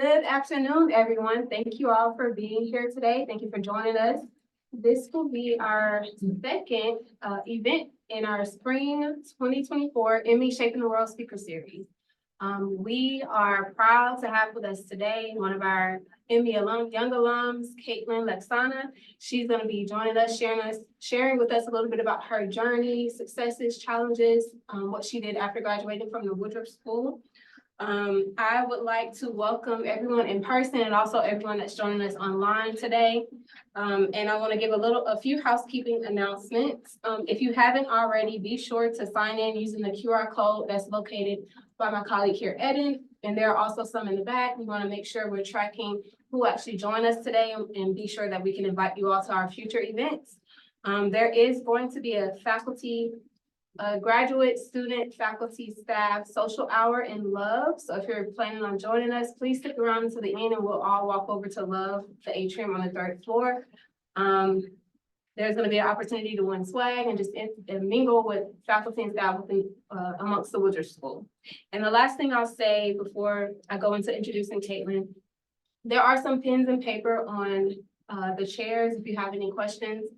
Good afternoon, everyone. Thank you all for being here today. Thank you for joining us. This will be our second event in our spring 2024 Emmy Shaping the World Speaker Series. We are proud to have with us today one of our Emmy young alums, Caitlin Leksana. She's going to be joining us, sharing with us a little bit about her journey, successes, challenges, what she did after graduating from the Woodruff School. I would like to welcome everyone in person and also everyone that's joining us online today. And I want to give a few housekeeping announcements. If you haven't already, be sure to sign in using the QR code that's located by my colleague here, Eden. And there are also some in the back. We want to make sure we're tracking who actually joined us today and be sure that we can invite you all to our future events. There is going to be a graduate, student, faculty, staff, social hour in Love. So if you're planning on joining us, please stick around until the end and we'll all walk over to Love, the atrium on the 3rd floor. There's going to be an opportunity to win swag and just mingle with faculty and staff amongst the Woodruff School. And the last thing I'll say before I go into introducing Caitlin, there are some pens and paper on the chairs if you have any questions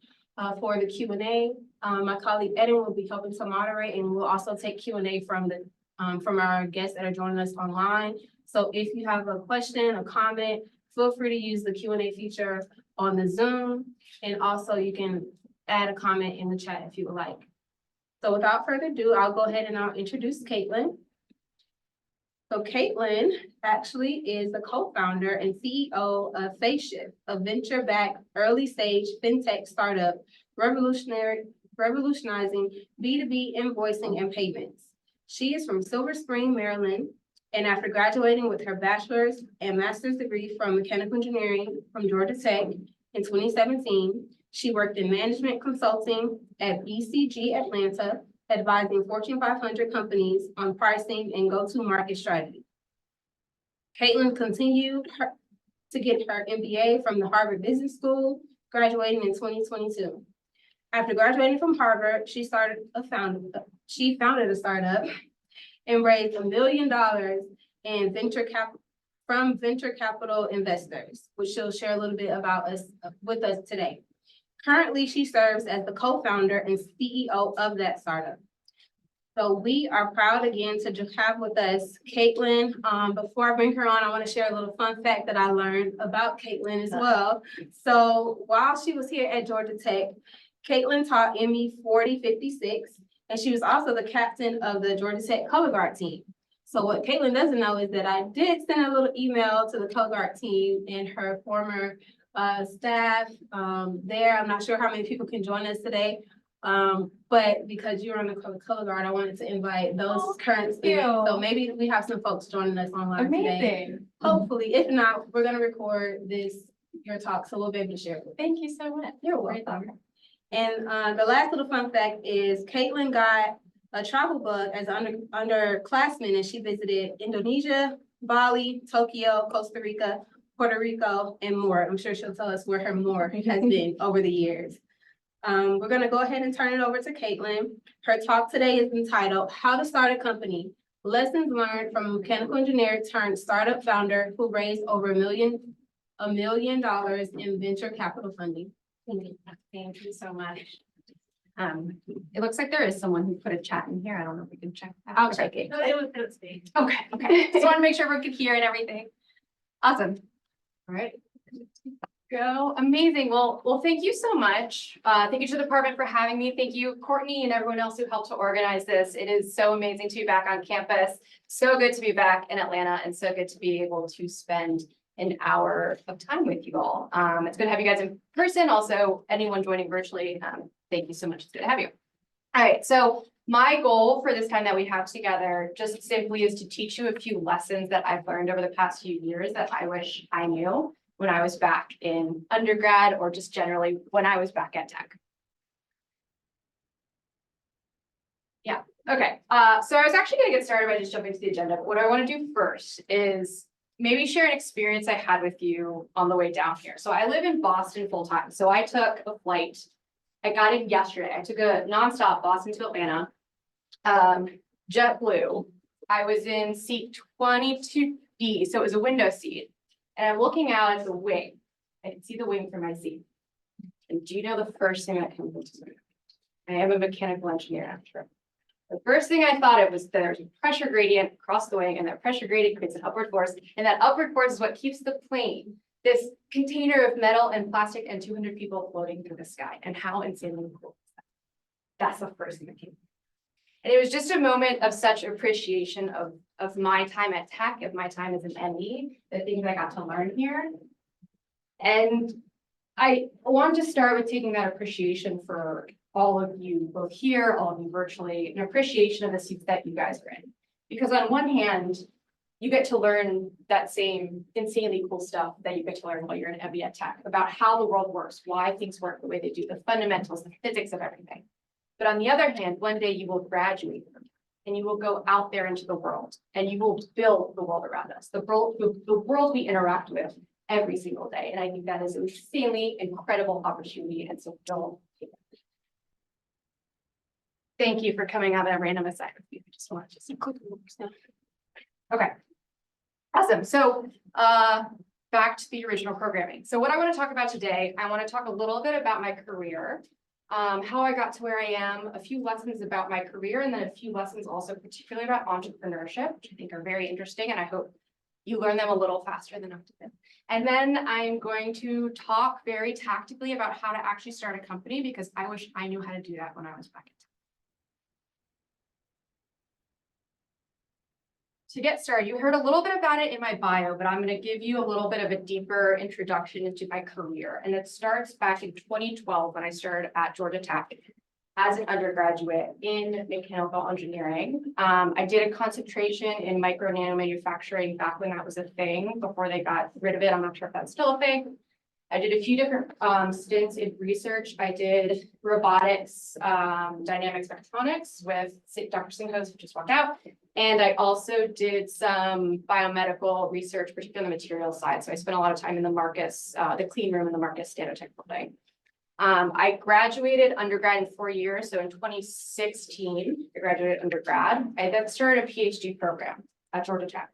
for the Q&A. My colleague Eden will be helping to moderate, and we'll also take Q&A from our guests that are joining us online. So if you have a question, a comment, feel free to use the Q&A feature on the Zoom, and also you can add a comment in the chat if you would like. So without further ado, I'll go ahead and I'll introduce Caitlin. So Caitlin actually is the co-founder and CEO of FaceShift, a venture-backed early-stage fintech startup revolutionizing B2B invoicing and payments. She is from Silver Spring, Maryland, and after graduating with her bachelor's and master's degree from mechanical engineering from Georgia Tech in 2017, she worked in management consulting at BCG Atlanta, advising Fortune 500 companies on pricing and go-to-market strategy. Caitlin continued to get her MBA from the Harvard Business School, graduating in 2022. After graduating from Harvard, she founded a startup and raised $1 million in from venture capital investors, which she'll share a little bit about with us today. Currently, she serves as the co-founder and CEO of that startup. So we are proud again to have with us Caitlin. Before I bring her on, I want to share a little fun fact that I learned about Caitlin as well. So while she was here at Georgia Tech, Caitlin taught ME 4056, and she was also the captain of the Georgia Tech color guard team. So what Caitlin doesn't know is that I did send a little email to the color guard team and her former staff there. I'm not sure how many people can join us today, but because you're on the color guard, I wanted to invite those current students. So maybe we have some folks joining us online today. Hopefully, if not, we're going to record your talk, so we'll be able to share it. Thank you so much. You're welcome. And the last little fun fact is Caitlin got a travel bug as an underclassman, and she visited Indonesia, Bali, Tokyo, Costa Rica, Puerto Rico, and more. I'm sure she'll tell us where her more has been over the years. We're going to go ahead and turn it over to Caitlin. Her talk today is entitled How to Start a Company, Lessons Learned from a Mechanical Engineer turned Startup Founder who raised over $1 million in venture capital funding. Thank you so much. It looks like there is someone who put a chat in here. I don't know if we can check that. I'll check it. No, it was me. Okay. Just want to make sure everyone could hear and everything. Awesome. All right. Go. Amazing. Well, thank you so much. Thank you to the department for having me. Thank you, Courtney, and everyone else who helped to organize this. It is so amazing to be back on campus. So good to be back in Atlanta, and so good to be able to spend an hour of time with you all. It's good to have you guys in person. Also, anyone joining virtually, thank you so much. It's good to have you. All right, so my goal for this time that we have together just simply is to teach you a few lessons that I've learned over the past few years that I wish I knew when I was back in undergrad or just generally when I was back at Tech. Yeah, okay. So I was actually going to get started by just jumping to the agenda, but what I want to do first is maybe share an experience I had with you on the way down here. So I live in Boston full time. So I took a flight. I got in yesterday. I took a nonstop Boston to Atlanta, JetBlue. I was in seat 22B, so it was a window seat. And I'm looking out at the wing. I can see the wing from my seat. And do you know the first thing that comes into my mind? I am a mechanical engineer after. The first thing I thought it was there's a pressure gradient across the wing, and that pressure gradient creates an upward force, and that upward force is what keeps the plane, this container of metal and plastic and 200 people floating through the sky. And how insanely cool is that? That's the first thing that came. And it was just a moment of such appreciation of my time at Tech, of my time as an ME, the things I got to learn here. And I want to start with taking that appreciation for all of you, both here, all of you virtually, an appreciation of the seats that you guys are in. Because on one hand, you get to learn that same insanely cool stuff that you get to learn while you're in ME at Tech about how the world works, why things work the way they do, the fundamentals, the physics of everything. But on the other hand, one day you will graduate and you will go out there into the world and you will build the world around us, the world we interact with every single day. And I think that is an insanely incredible opportunity. And so don't take it. Thank you for coming out of that random aside with me. I just wanted to say quick stuff. Okay. Awesome. So back to the original programming. So what I want to talk about today, I want to talk a little bit about my career. How I got to where I am, a few lessons about my career, and then a few lessons also particularly about entrepreneurship, which I think are very interesting, and I hope you learn them a little faster than I did. And then I'm going to talk very tactically about how to actually start a company, because I wish I knew how to do that when I was back in Tech. To get started, you heard a little bit about it in my bio, but I'm going to give you a little bit of a deeper introduction into my career. And it starts back in 2012 when I started at Georgia Tech as an undergraduate in mechanical engineering. I did a concentration in micro nano manufacturing back when that was a thing, before they got rid of it. I'm not sure if that's still a thing. I did a few different stints in research. I did robotics, dynamic spectronics with Dr. Singhos, who just walked out. And I also did some biomedical research, particularly on the material side. So I spent a lot of time in the Marcus, the clean room in the Marcus Nanotech building. I graduated undergrad in 4 years. So in 2016, I graduated undergrad. I then started a PhD program at Georgia Tech.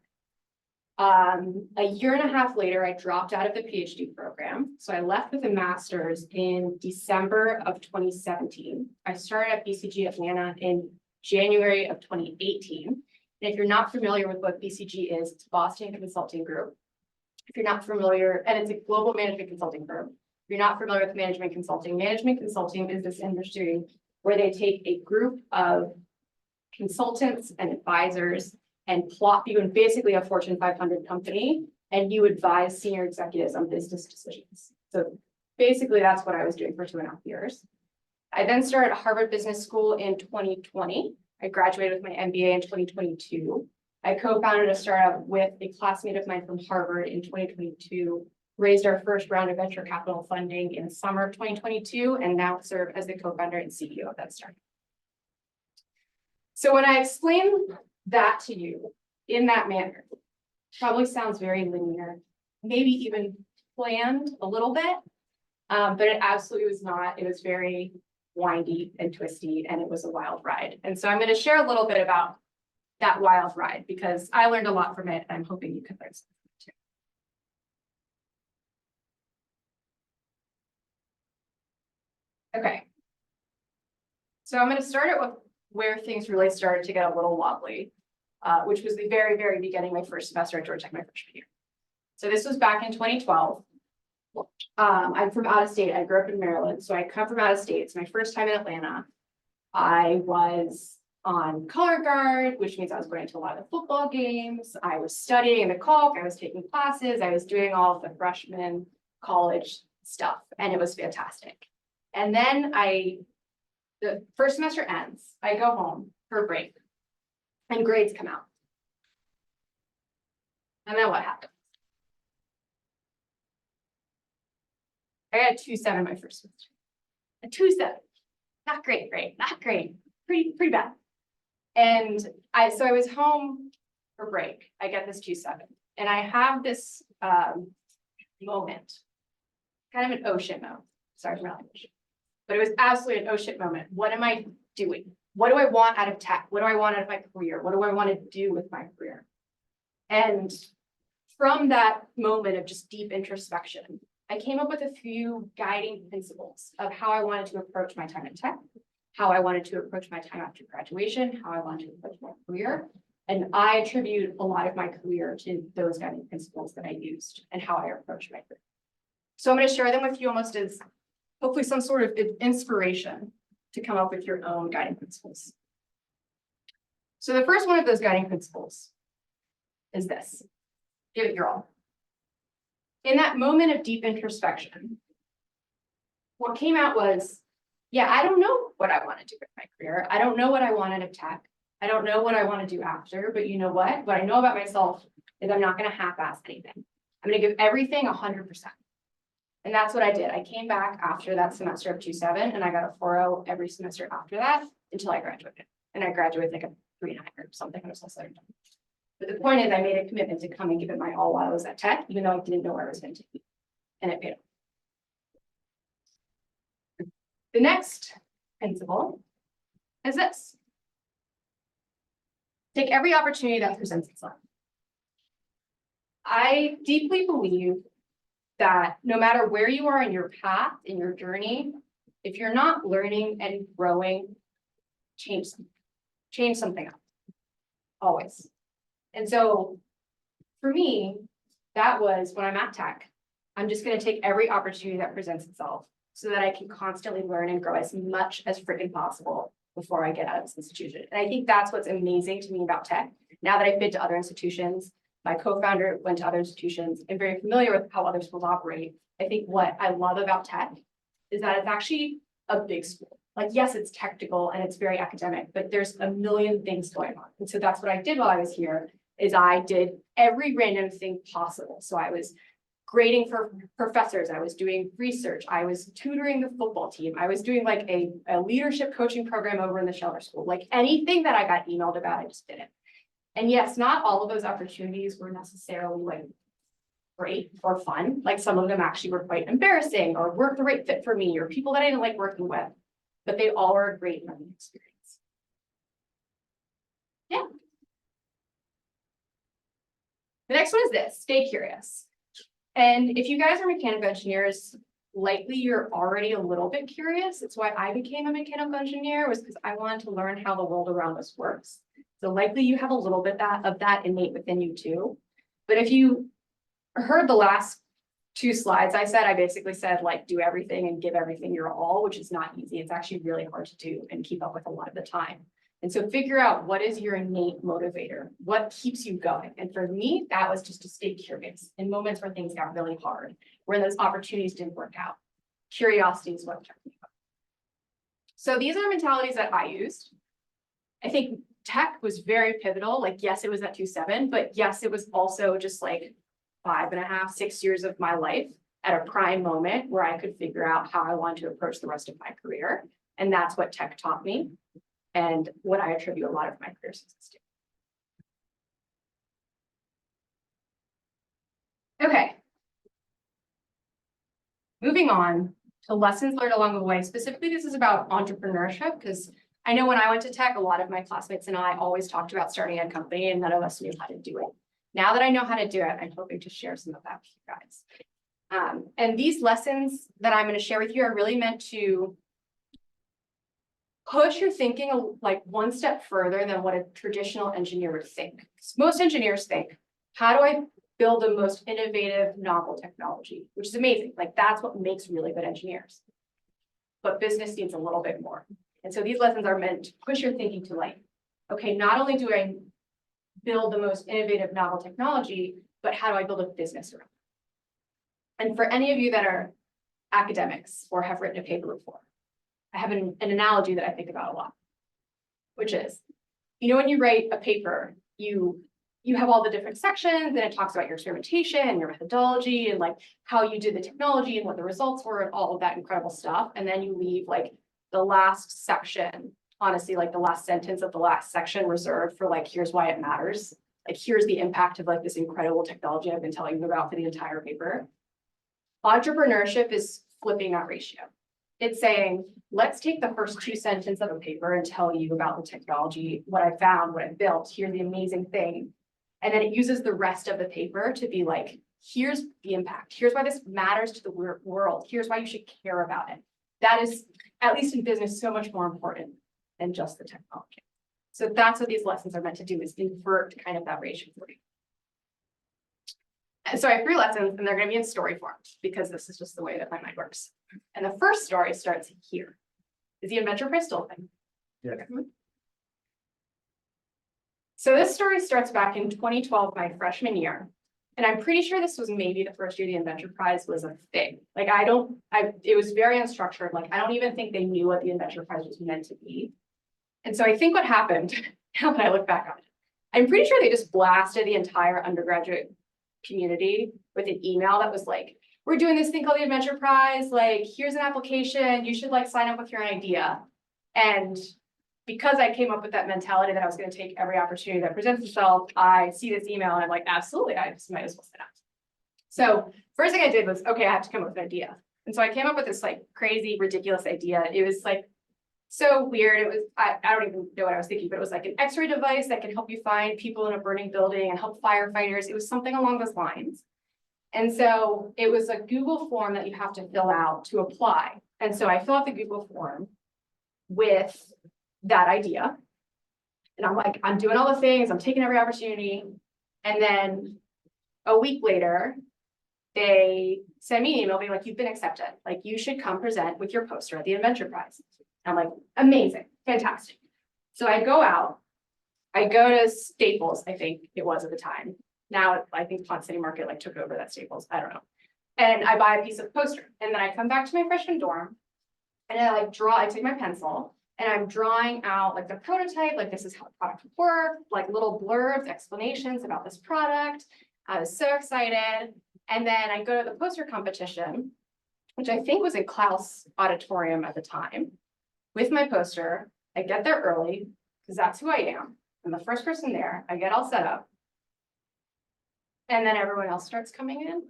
A year and a half later, I dropped out of the PhD program. So I left with a master's in December of 2017. I started at BCG Atlanta in January of 2018. And if you're not familiar with what BCG is, it's Boston Consulting Group. If you're not familiar, and it's a global management consulting firm. If you're not familiar with management consulting is this industry where they take a group of consultants and advisors and plot you in basically a Fortune 500 company, and you advise senior executives on business decisions. So basically that's what I was doing for 2.5 years. I then started Harvard Business School in 2020. I graduated with my MBA in 2022. I co-founded a startup with a classmate of mine from Harvard in 2022, raised our first round of venture capital funding in the summer of 2022, and now serve as the co-founder and CEO of that startup. So when I explain that to you in that manner, it probably sounds very linear, maybe even planned a little bit, but it absolutely was not. It was very windy and twisty, and it was a wild ride. And so I'm going to share a little bit about that wild ride, because I learned a lot from it, and I'm hoping you can learn something too. Okay. So I'm going to start it with where things really started to get a little wobbly, which was the very, very beginning, my first semester at Georgia Tech, my freshman year. So this was back in 2012. I'm from out of state. I grew up in Maryland, so I come from out of state. It's my first time in Atlanta. I was on color guard, which means I was going to a lot of football games. I was studying in the Calc. I was taking classes. I was doing all of the freshman college stuff, and it was fantastic. And then the first semester ends. I go home for a break, and grades come out. And then what happened? I got a 2.7 my first semester. A 2.7. Not great, right? Not great. Pretty bad. And so I was home for break. I get this 2.7. And I have this moment, kind of an oh shit moment. Sorry for my language. But it was absolutely an oh shit moment. What am I doing? What do I want out of tech? What do I want out of my career? What do I want to do with my career? And from that moment of just deep introspection, I came up with a few guiding principles of how I wanted to approach my time in tech, how I wanted to approach my time after graduation, how I wanted to approach my career. And I attribute a lot of my career to those guiding principles that I used and how I approached my career. So I'm going to share them with you almost as hopefully some sort of inspiration to come up with your own guiding principles. So the first one of those guiding principles is this: give it your all. In that moment of deep introspection, what came out was, yeah, I don't know what I want to do with my career. I don't know what I want out of tech. I don't know what I want to do after, but you know what? What I know about myself is I'm not going to half-ass anything. I'm going to give everything 100%. And that's what I did. I came back after that semester of 2.7 and I got a 4.0 every semester after that until I graduated. And I graduated like a 3.9 or something. I was all said and done. But the point is I made a commitment to come and give it my all while I was at tech, even though I didn't know where I was going to be. And it paid off. The next principle is this: take every opportunity that presents itself. I deeply believe that no matter where you are in your path, in your journey, if you're not learning and growing, change something up, always. And so for me, that was when I'm at tech, I'm just going to take every opportunity that presents itself so that I can constantly learn and grow as much as freaking possible before I get out of this institution. And I think that's what's amazing to me about tech. Now that I've been to other institutions, my co-founder went to other institutions, I'm very familiar with how other schools operate. I think what I love about tech is that it's actually a big school. Like, yes, it's technical and it's very academic, but there's a million things going on. And so that's what I did while I was here, is I did every random thing possible. So I was grading for professors, I was doing research, I was tutoring the football team, I was doing like a leadership coaching program over in the Scheller School. Like anything that I got emailed about, I just did it. And yes, not all of those opportunities were necessarily like great or fun. Like some of them actually were quite embarrassing or weren't the right fit for me or people that I didn't like working with, but they all were a great learning experience. Yeah. The next one is this: stay curious. And if you guys are mechanical engineers, likely you're already a little bit curious. It's why I became a mechanical engineer, was because I wanted to learn how the world around us works. So likely you have a little bit of that innate within you too. But if you heard the last 2 slides I said, I basically said, like, do everything and give everything your all, which is not easy. It's actually really hard to do and keep up with a lot of the time. And so figure out what is your innate motivator, what keeps you going. And for me, that was just to stay curious in moments where things got really hard, where those opportunities didn't work out. Curiosity is what I'm talking about. So these are mentalities that I used. I think tech was very pivotal. Like, yes, it was at 2.7, but yes, it was also just like 5.5, 6 years of my life at a prime moment where I could figure out how I wanted to approach the rest of my career. And that's what tech taught me and what I attribute a lot of my career success to. Okay. Moving on to lessons learned along the way. Specifically, this is about entrepreneurship, because I know when I went to tech, a lot of my classmates and I always talked about starting a company and none of us knew how to do it. Now that I know how to do it, I'm hoping to share some of that with you guys. And these lessons that I'm going to share with you are really meant to push your thinking like one step further than what a traditional engineer would think. Most engineers think, how do I build the most innovative, novel technology, which is amazing. Like, that's what makes really good engineers. But business needs a little bit more. And so these lessons are meant to push your thinking to, like, okay, not only do I build the most innovative, novel technology, but how do I build a business around it? And for any of you that are academics or have written a paper before, I have an analogy that I think about a lot, which is, you know, when you write a paper, you have all the different sections and it talks about your experimentation and your methodology and like how you did the technology and what the results were and all of that incredible stuff. And then you leave like the last section, honestly, like the last sentence of the last section reserved for like, here's why it matters. Like, here's the impact of like this incredible technology I've been telling you about for the entire paper. Entrepreneurship is flipping that ratio. It's saying, let's take the first 2 sentences of a paper and tell you about the technology, what I found, what I built, here's the amazing thing. And then it uses the rest of the paper to be like, here's the impact. Here's why this matters to the world. Here's why you should care about it. That is, at least in business, so much more important than just the technology. So that's what these lessons are meant to do, is invert kind of that ratio for you. And so I have 3 lessons, and they're going to be in story form because this is just the way that my mind works. And the first story starts here. Is the Inventor Prize still a thing? Yeah. So this story starts back in 2012, my freshman year. And I'm pretty sure this was maybe the first year the Inventor Prize was a thing. Like it was very unstructured. Like I don't even think they knew what the Inventor Prize was meant to be. And so I think what happened, now that I look back on it, I'm pretty sure they just blasted the entire undergraduate community with an email that was like, we're doing this thing called the Inventor Prize. Like, here's an application. You should like sign up with your idea. And because I came up with that mentality that I was going to take every opportunity that presents itself, I see this email and I'm like, absolutely, I just might as well sign up. So first thing I did was, okay, I have to come up with an idea. And so I came up with this like crazy, ridiculous idea. It was like so weird. It was, I don't even know what I was thinking, but it was like an X-ray device that can help you find people in a burning building and help firefighters. It was something along those lines. And so it was a Google form that you have to fill out to apply. And so I fill out the Google form with that idea. And I'm like, I'm doing all the things, I'm taking every opportunity. And then a week later, they send me an email being like, you've been accepted. Like, you should come present with your poster at the Inventor Prize. I'm like, amazing, fantastic. So I go out, I go to Staples, I think it was at the time. Now I think Pont City Market like took over that Staples, I don't know. And I buy a piece of poster, and then I come back to my freshman dorm and I take my pencil and I'm drawing out like the prototype, like this is how the product would work, like little blurbs, explanations about this product. I was so excited. And then I go to the poster competition, which I think was in Klaus Auditorium at the time, with my poster. I get there early because that's who I am. I'm the first person there. I get all set up. And then everyone else starts coming in.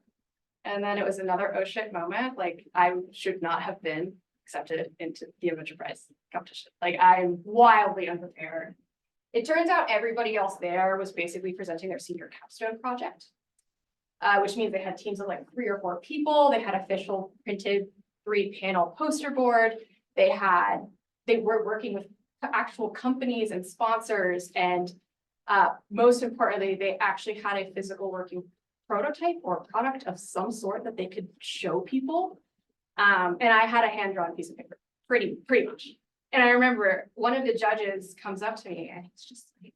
And then it was another oh shit moment. Like, I should not have been accepted into the Inventor Prize competition. Like, I'm wildly unprepared. It turns out everybody else there was basically presenting their senior capstone project, which means they had teams of like 3 or 4 people. They had official printed 3-panel poster board. They were working with actual companies and sponsors. And most importantly, they actually had a physical working prototype or product of some sort that they could show people. And I had a hand-drawn piece of paper, pretty much. And I remember one of the judges comes up to me and he's just like,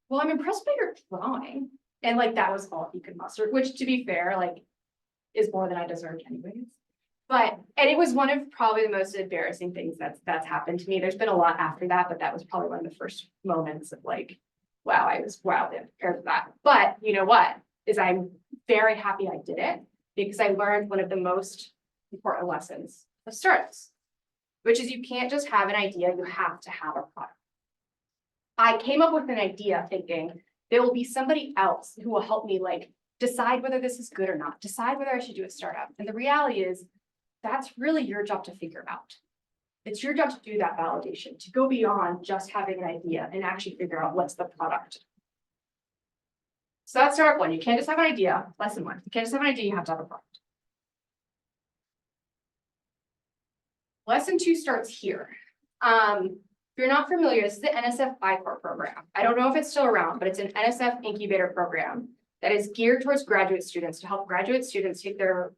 well, I'm impressed by your drawing. And like, that was all he could muster, which, to be fair, like, is more than I deserved anyways. And it was one of probably the most embarrassing things that's happened to me. There's been a lot after that, but that was probably one of the first moments of like, wow, I was wildly unprepared for that. But you know what? Is I'm very happy I did it, because I learned one of the most important lessons of startups, which is you can't just have an idea, you have to have a product. I came up with an idea thinking there will be somebody else who will help me like decide whether this is good or not, decide whether I should do a startup. And the reality is that's really your job to figure out. It's your job to do that validation, to go beyond just having an idea and actually figure out what's the product. So that's start 1. You can't just have an idea. Lesson 1. You can't just have an idea, you have to have a product. Lesson 2 starts here. If you're not familiar, this is the NSF I-Corps program. I don't know if it's still around, but it's an NSF incubator program that is geared towards graduate students to help graduate students take their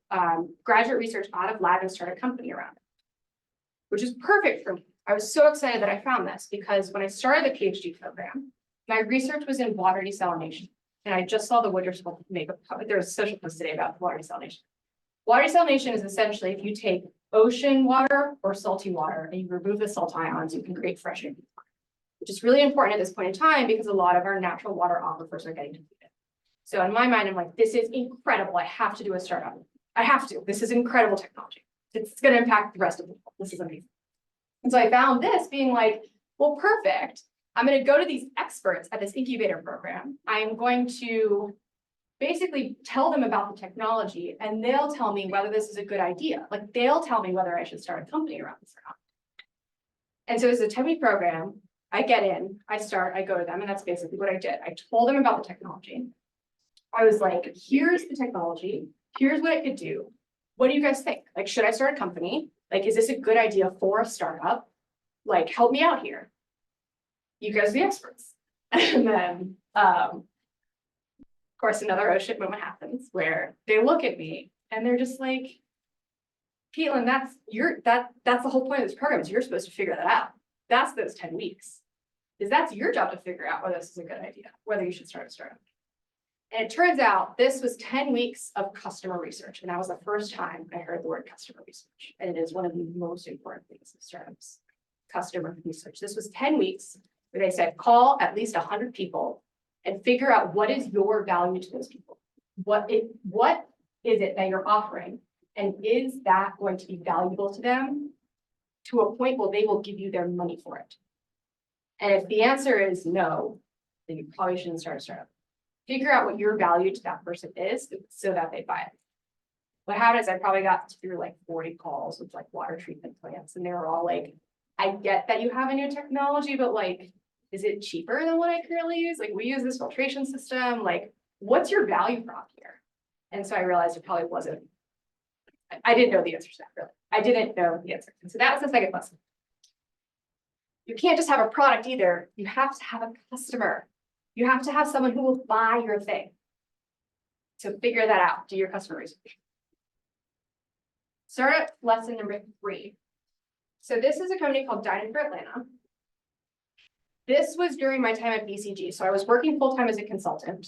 graduate research out of lab and start a company around it, which is perfect for me. I was so excited that I found this because when I started the PhD program, my research was in water desalination. And I just saw the Woodruff School make there was a social post today about water desalination. Water desalination is essentially if you take ocean water or salty water and you remove the salt ions, you can create fresh drinking water, which is really important at this point in time because a lot of our natural water aquifers are getting depleted. So in my mind, I'm like, this is incredible. I have to do a startup. I have to. This is incredible technology. It's going to impact the rest of the world. This is amazing. And so I found this being like, well, perfect. I'm going to go to these experts at this incubator program. I'm going to basically tell them about the technology and they'll tell me whether this is a good idea. Like they'll tell me whether I should start a company around this or not. And so it's a 10-week program. I get in, I start, I go to them, and that's basically what I did. I told them about the technology. I was like, here's the technology, here's what it could do. What do you guys think? Like, should I start a company? Like, is this a good idea for a startup? Like, help me out here. You guys are the experts. And then, of course, another oh shit moment happens where they look at me and they're just like, Caitlin, that's the whole point of this program is you're supposed to figure that out. That's those 10 weeks. Is that's your job to figure out whether this is a good idea, whether you should start a startup. And it turns out this was 10 weeks of customer research. And that was the first time I heard the word customer research. And it is one of the most important things in startups, customer research. This was 10 weeks where they said, call at least 100 people and figure out what is your value to those people. What is it that you're offering? And is that going to be valuable to them to a point where they will give you their money for it? And if the answer is no, then you probably shouldn't start a startup. Figure out what your value to that person is so that they buy it. What happened is I probably got through like 40 calls with like water treatment plants, and they were all like, I get that you have a new technology, but like, is it cheaper than what I currently use? Like, we use this filtration system. Like, what's your value prop here? And so I realized it probably wasn't. I didn't know the answer to that, really. I didn't know the answer. And so that was the second lesson. You can't just have a product either. You have to have a customer. You have to have someone who will buy your thing. So figure that out. Do your customer research. Startup lesson number 3. So this is a company called Dine for Atlanta. This was during my time at BCG. So I was working full-time as a consultant.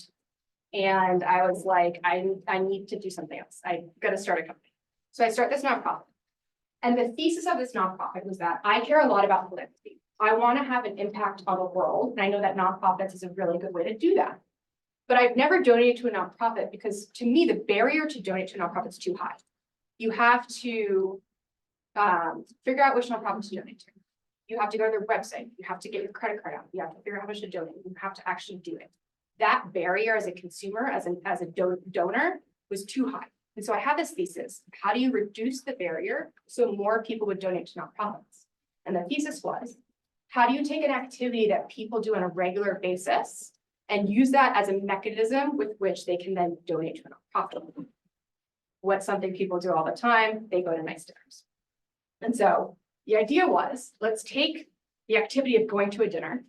And I was like, I need to do something else. I got to start a company. So I start this nonprofit. And the thesis of this nonprofit was that I care a lot about philanthropy. I want to have an impact on the world. And I know that nonprofits is a really good way to do that. But I've never donated to a nonprofit because to me, the barrier to donate to a nonprofit is too high. You have to figure out which nonprofit to donate to. You have to go to their website. You have to get your credit card out. You have to figure out how much to donate. You have to actually do it. That barrier as a consumer, as a donor, was too high. And so I had this thesis, how do you reduce the barrier so more people would donate to nonprofits? And the thesis was, how do you take an activity that people do on a regular basis and use that as a mechanism with which they can then donate to a nonprofit? What's something people do all the time? They go to nice dinners. And so the idea was, let's take the activity of going to a dinner,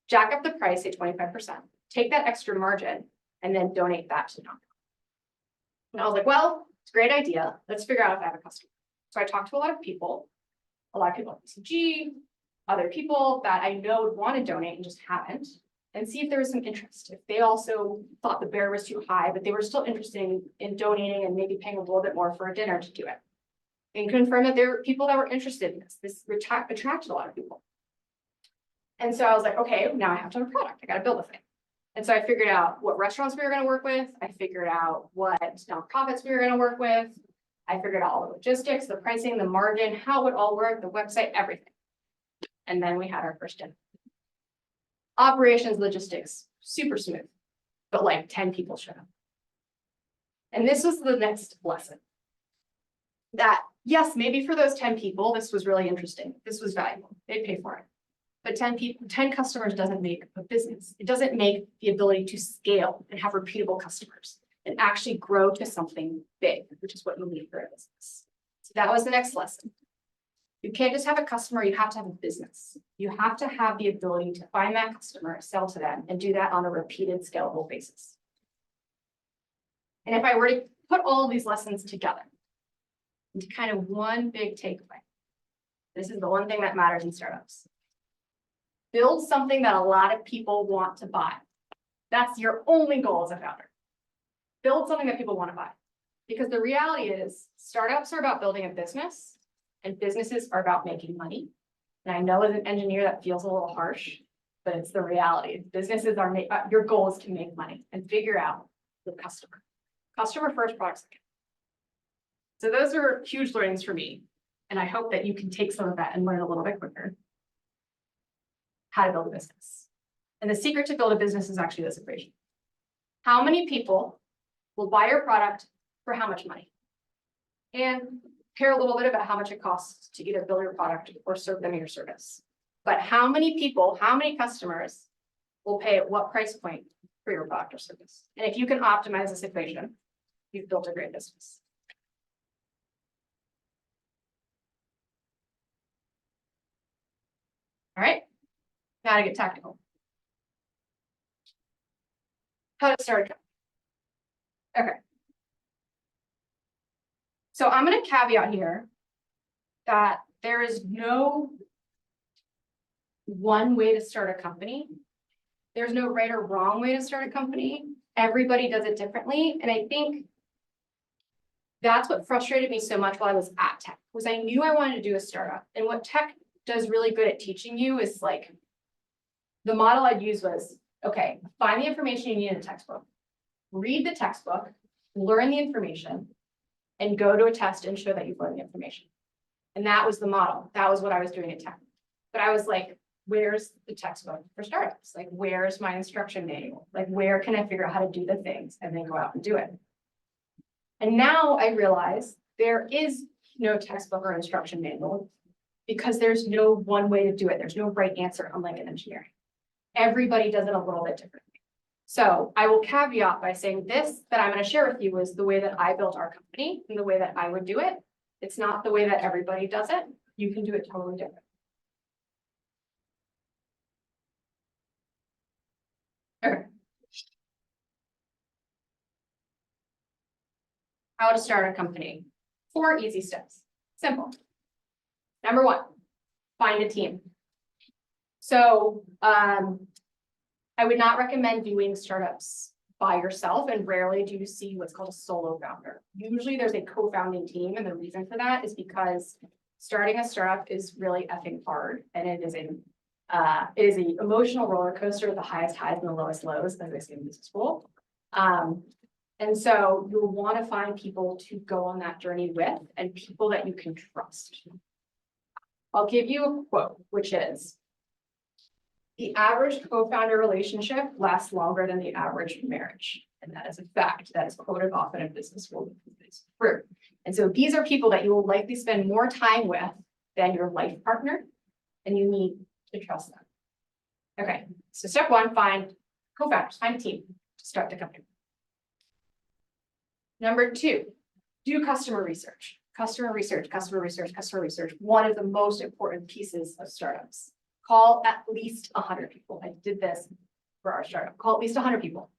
jack up the price, say 25%, take that extra margin, and then donate that to nonprofit. And I was like, well, it's a great idea. Let's figure out if I have a customer. So I talked to a lot of people at BCG, other people that I know would want to donate and just haven't, and see if there was some interest. If they also thought the barrier was too high, but they were still interested in donating and maybe paying a little bit more for a dinner to do it. And confirm that there were people that were interested in this. This attracted a lot of people. And so I was like, okay, now I have to have a product. I got to build a thing. And so I figured out what restaurants we were going to work with. I figured out what nonprofits we were going to work with. I figured out all the logistics, the pricing, the margin, how it would all work, the website, everything. And then we had our first dinner. Operations, logistics, super smooth, but like 10 people showed up. And this was the next lesson. That, yes, maybe for those 10 people, this was really interesting. This was valuable. They'd pay for it. But 10 customers doesn't make a business. It doesn't make the ability to scale and have repeatable customers and actually grow to something big, which is what you need for a business. So that was the next lesson. You can't just have a customer, you have to have a business. You have to have the ability to find that customer, sell to them, and do that on a repeated, scalable basis. And if I were to put all of these lessons together into kind of one big takeaway, this is the one thing that matters in startups. Build something that a lot of people want to buy. That's your only goal as a founder. Build something that people want to buy. Because the reality is, startups are about building a business, and businesses are about making money. And I know as an engineer that feels a little harsh, but it's the reality. Businesses are, your goal is to make money and figure out the customer. Customer first, product second. So those are huge learnings for me. And I hope that you can take some of that and learn a little bit quicker how to build a business. And the secret to build a business is actually this equation. How many people will buy your product for how much money? And care a little bit about how much it costs to either build your product or serve them your service. But how many people, how many customers will pay at what price point for your product or service? And if you can optimize this equation, you've built a great business. All right, now to get technical. How to start a company. Okay. So I'm going to caveat here that there is no one way to start a company. There's no right or wrong way to start a company. Everybody does it differently. And I think that's what frustrated me so much while I was at tech, was I knew I wanted to do a startup. And what tech does really good at teaching you is like, the model I'd use was, okay, find the information you need in a textbook, read the textbook, learn the information, and go to a test and show that you've learned the information. And that was the model. That was what I was doing at tech. But I was like, where's the textbook for startups? Like, where's my instruction manual? Like, where can I figure out how to do the things and then go out and do it? And now I realize there is no textbook or instruction manual because there's no one way to do it. There's no right answer, unlike in engineering. Everybody does it a little bit differently. So I will caveat by saying this that I'm going to share with you is the way that I built our company and the way that I would do it. It's not the way that everybody does it. You can do it totally different. Okay. How to start a company. 4 easy steps. Simple. Number 1, find a team. So I would not recommend doing startups by yourself, and rarely do you see what's called a solo founder. Usually there's a co-founding team, and the reason for that is because starting a startup is really effing hard, and it is an emotional roller coaster with the highest highs and the lowest lows, as they say in business school. And so you'll want to find people to go on that journey with, and people that you can trust. I'll give you a quote, which is, the average co-founder relationship lasts longer than the average marriage. And that is a fact that is quoted often in business school. It's true. And so these are people that you will likely spend more time with than your life partner, and you need to trust them. Okay, so step 1, find co-founders, find a team to start the company. Number 2, do customer research. Customer research, customer research, customer research. One of the most important pieces of startups. Call at least 100 people. I did this for our startup. Call at least 100 people.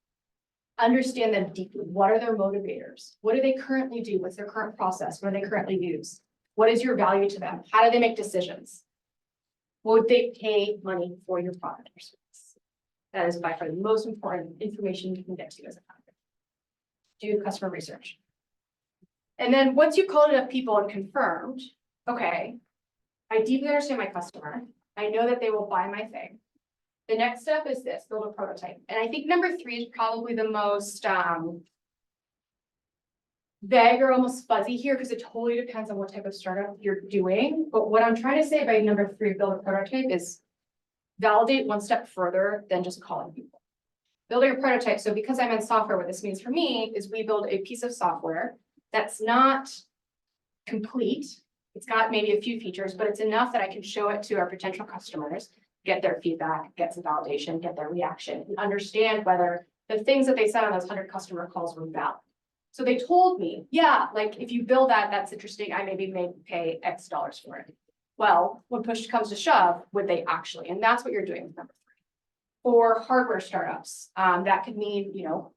Understand them deeply. What are their motivators? What do they currently do? What's their current process? What do they currently use? What is your value to them? How do they make decisions? Would they pay money for your product or service? That is by far the most important information you can get to as a founder. Do customer research. And then once you've called enough people and confirmed, okay, I deeply understand my customer. I know that they will buy my thing. The next step is this, build a prototype. And I think number 3 is probably the most vague or almost fuzzy here, because it totally depends on what type of startup you're doing. But what I'm trying to say by number 3, build a prototype, is validate one step further than just calling people. Building a prototype. So because I'm in software, what this means for me is we build a piece of software that's not complete. It's got maybe a few features, but it's enough that I can show it to our potential customers, get their feedback, get some validation, get their reaction, and understand whether the things that they said on those 100 customer calls were valid. So they told me, yeah, like if you build that, that's interesting. I maybe may pay X dollars for it. Well, when push comes to shove, would they actually? And that's what you're doing with number 3. For hardware startups, that could mean,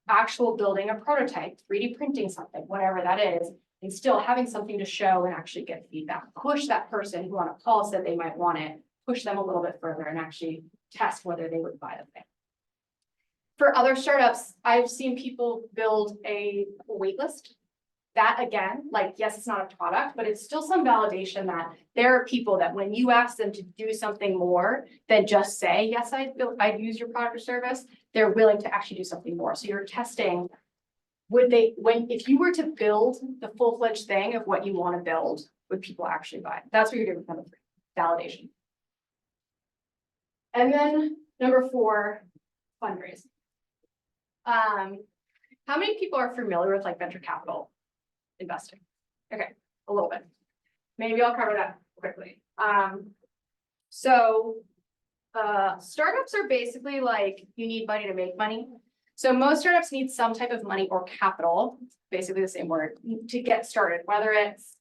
actual building a prototype, 3D printing something, whatever that is, and still having something to show and actually get feedback. Push that person who on a call said they might want it, push them a little bit further and actually test whether they would buy the thing. For other startups, I've seen people build a wait list. That again, like, yes, it's not a product, but it's still some validation that there are people that when you ask them to do something more than just say, yes, I'd use your product or service, they're willing to actually do something more. So you're testing, if you were to build the full-fledged thing of what you want to build, would people actually buy it? That's what you're doing with number 3, validation. And then number 4, fundraising. How many people are familiar with like venture capital investing? Okay, a little bit. Maybe I'll cover that quickly. So Startups are basically like, you need money to make money. So most startups need some type of money or capital, basically the same word, to get started, whether it's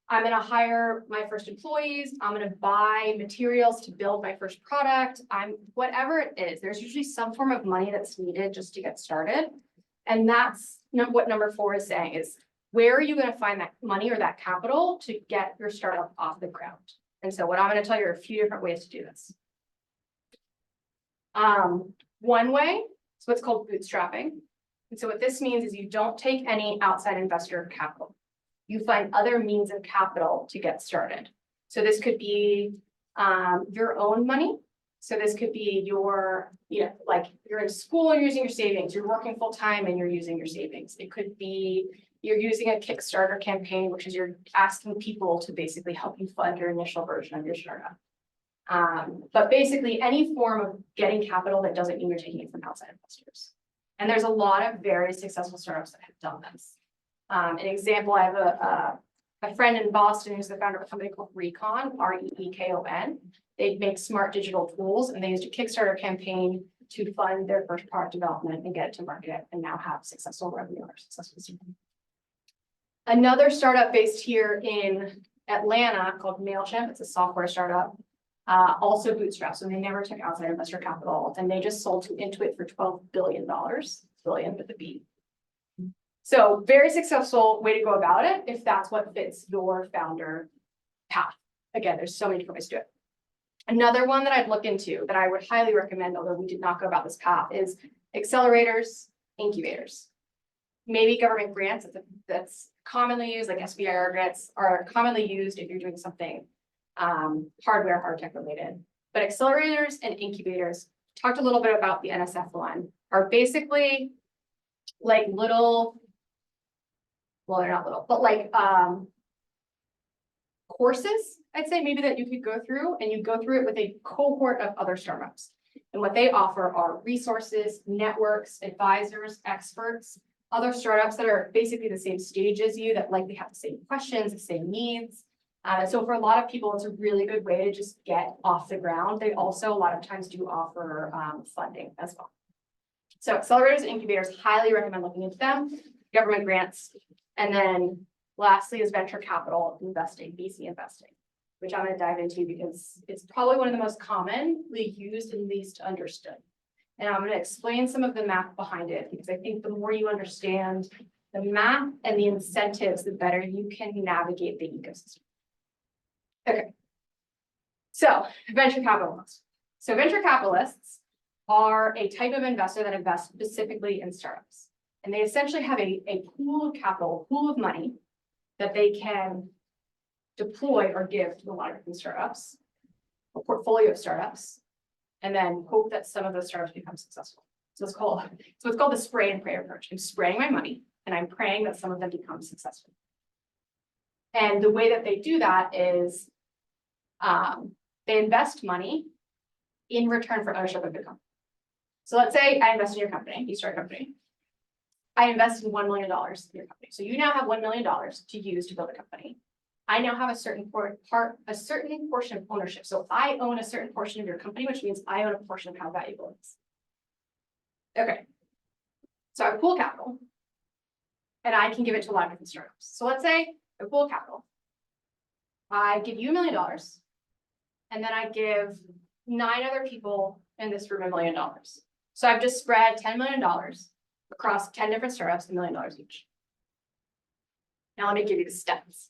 I'm gonna hire my first employees, I'm gonna buy materials to build my first product, whatever it is, there's usually some form of money that's needed just to get started. And that's what number 4 is saying is, where are you gonna find that money or that capital to get your startup off the ground? And so what I'm gonna tell you are a few different ways to do this. One way is what's called bootstrapping. And so what this means is you don't take any outside investor capital. You find other means of capital to get started. So this could be your own money. So this could be like you're in school and you're using your savings, you're working full time and you're using your savings. It could be you're using a Kickstarter campaign, which is you're asking people to basically help you fund your initial version of your startup. But basically any form of getting capital that doesn't mean you're taking it from outside investors. And there's a lot of very successful startups that have done this. An example, I have a friend in Boston who's the founder of a company called Recon, REEKON. They make smart digital tools, and they used a Kickstarter campaign to fund their first product development and get it to market, and now have successful revenue or successful startup. Another startup based here in Atlanta called Mailchimp. It's a software startup, also bootstrapped, so they never took outside investor capital, and they just sold to Intuit for $12 billion, billion with a B. So very successful way to go about it if that's what fits your founder path. Again, there's so many different ways to do it. Another one that I'd look into that I would highly recommend, although we did not go about this path, is accelerators, incubators. Maybe government grants that's commonly used, like SBIR grants are commonly used if you're doing something hardware, hard tech related. But accelerators and incubators, talked a little bit about the NSF one, are basically like little, well, they're not little, but like courses, I'd say maybe that you could go through, and you go through it with a cohort of other startups. And what they offer are resources, networks, advisors, experts, other startups that are basically the same stage as you, that likely have the same questions, the same needs. So for a lot of people, it's a really good way to just get off the ground. They also a lot of times do offer funding as well. So accelerators and incubators, highly recommend looking into them. Government grants. And then lastly is venture capital investing, VC investing, which I'm going to dive into because it's probably one of the most commonly used and least understood. And I'm going to explain some of the math behind it, because I think the more you understand the math and the incentives, the better you can navigate the ecosystem. Okay. So venture capitalists. So venture capitalists are a type of investor that invests specifically in startups. And they essentially have a pool of capital, a pool of money that they can deploy or give to a lot of different startups, a portfolio of startups, and then hope that some of those startups become successful. So it's what's called the spray and pray approach. I'm spraying my money and I'm praying that some of them become successful. And the way that they do that is they invest money in return for ownership of the company. So let's say I invest in your company, you start a company. I invest in $1 million in your company. So you now have $1 million to use to build a company. I now have a certain portion of ownership. So I own a certain portion of your company, which means I own a portion of how valuable it is. Okay. So I have pool capital, and I can give it to a lot of different startups. So let's say I pool capital. I give you $1 million, and then I give 9 other people in this room $1 million. So I've just spread $10 million across 10 different startups, $1 million each. Now let me give you the stats.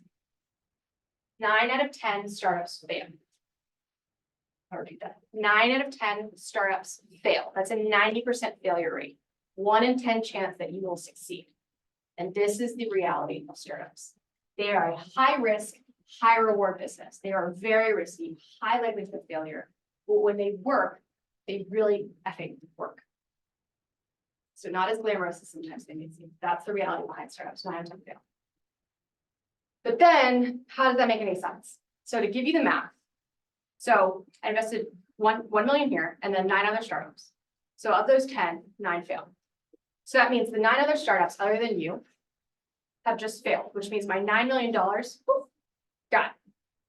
9 out of 10 startups fail. I'll repeat that. 9 out of 10 startups fail. That's a 90% failure rate. 1 in 10 chance that you will succeed. And this is the reality of startups. They are a high risk, high reward business. They are very risky, high likelihood of failure. But when they work, they really effing work. So not as glamorous as sometimes they may seem. That's the reality behind startups. 9 out of 10 fail. But then, how does that make any sense? So to give you the math, so I invested 1 million here, and then 9 other startups. So of those 10, 9 failed. So that means the 9 other startups, other than you, have just failed, which means my $9 million, woof, got it.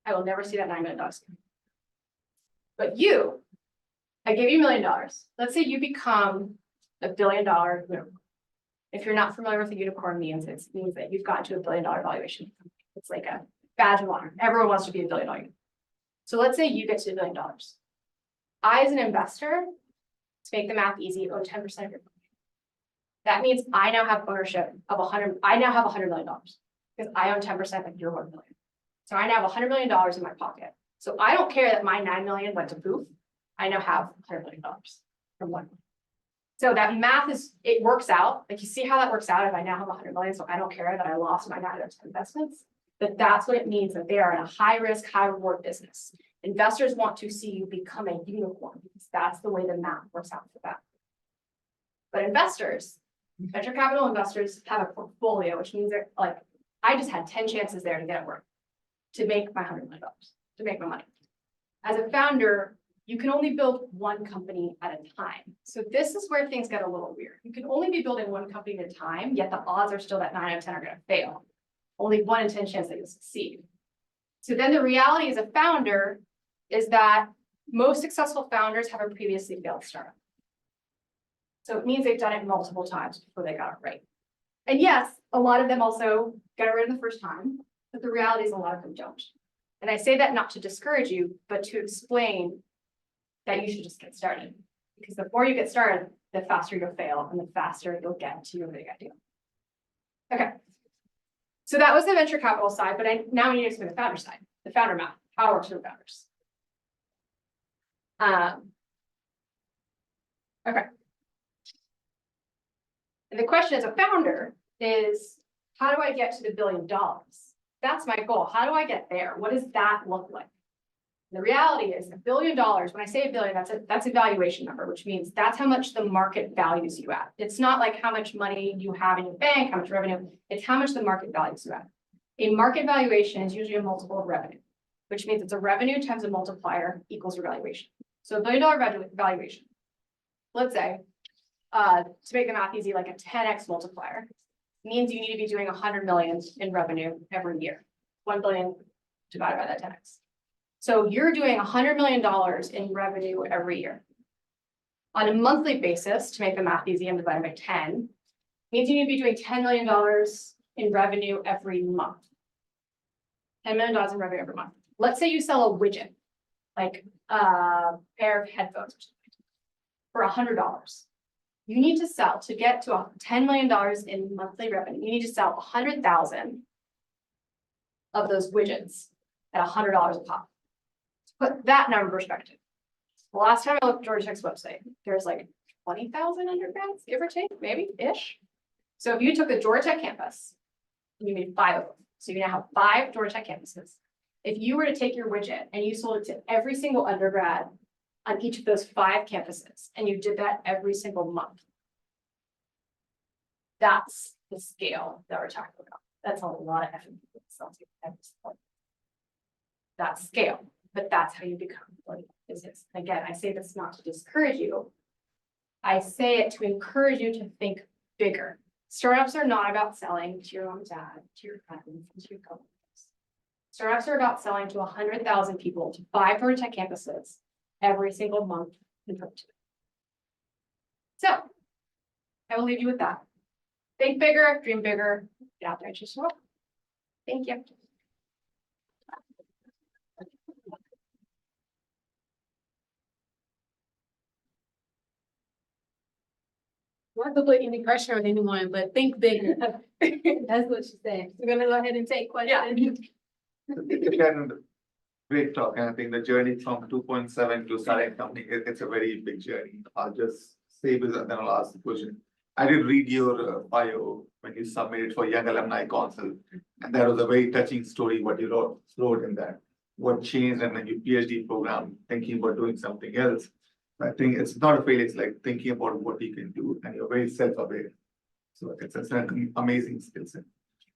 I will never see that $9 million again. But you I give you $1 million. Let's say you become a $1 billion unicorn. If you're not familiar with the unicorn means, it means that you've gotten to $1 billion valuation. It's like a badge of honor. Everyone wants to be a $1 billion unicorn. So let's say you get to $1 billion. I, as an investor, to make the math easy, own 10% of your company. That means I now have ownership of I now have $100 million because I own 10% of your 1 million. So I now have $100 million in my pocket. So I don't care that my 9 million went to poof. I now have $100 million from 1 million. So that math it works out. Like you see how that works out if I now have 100 million. So I don't care that I lost my 9 investments. But that's what it means that they are in a high risk, high reward business. Investors want to see you become a unicorn because that's the way the math works out for them. But investors, venture capital investors have a portfolio, which means that like I just had 10 chances there to get it work, to make my $100 million, to make my money. As a founder, you can only build one company at a time. So this is where things get a little weird. You can only be building one company at a time, yet the odds are still that 9 out of 10 are going to fail. Only 1 in 10 chance that you'll succeed. So then the reality as a founder is that most successful founders have a previously failed startup. So it means they've done it multiple times before they got it right. And yes, a lot of them also got it right the first time, but the reality is a lot of them don't. And I say that not to discourage you, but to explain that you should just get started. Because the more you get started, the faster you'll fail and the faster you'll get to your big idea. Okay. So that was the venture capital side, but now I need to explain the founder side, the founder math, how it works for founders. Okay. And the question as a founder is, how do I get to the $1 billion? That's my goal. How do I get there? What does that look like? The reality is $1 billion, when I say $1 billion, that's a valuation number, which means that's how much the market values you at. It's not like how much money you have in your bank, how much revenue, it's how much the market values you at. A market valuation is usually a multiple of revenue, which means it's a revenue times a multiplier equals your valuation. So $1 billion valuation, let's say, to make the math easy, like a 10x multiplier means you need to be doing 100 million in revenue every year. 1 billion divided by that 10x. So you're doing $100 million in revenue every year. On a monthly basis, to make the math easy, I'm divided by 10, means you need to be doing $10 million in revenue every month. $10 million in revenue every month. Let's say you sell a widget, like a pair of headphones or something, for $100. You need to sell to get to $10 million in monthly revenue. You need to sell 100,000 of those widgets at $100 a pop. Put that number in perspective. The last time I looked at Georgia Tech's website, there's like 20,000 undergrads, give or take, maybe ish. So if you took the Georgia Tech campus and you made 5 of them, so you now have 5 Georgia Tech campuses. If you were to take your widget and you sold it to every single undergrad on each of those 5 campuses, and you did that every single month, that's the scale that we're talking about. That's a lot of effort. That's scale, but that's how you become a business. Again, I say this not to discourage you. I say it to encourage you to think bigger. Startups are not about selling to your mom and dad, to your friends, to your coworkers. Startups are about selling to 100,000 people to 5 Georgia Tech campuses every single month in perpetuity. So I will leave you with that. Think bigger, dream bigger, get out there and just work. Thank you. Not to put any pressure on anyone, but think bigger. That's what she's saying. We're gonna go ahead and take questions. Great talk, and I think the journey from 2.7 to starting a company, it's a very big journey. I'll just say this and then I'll ask the question. I did read your bio when you submitted for Young Alumni Council, and that was a very touching story what you wrote in that. What changed and then your PhD program, thinking about doing something else. I think it's not a failure, it's like thinking about what you can do, and you're very self-aware. So it's an amazing skill set.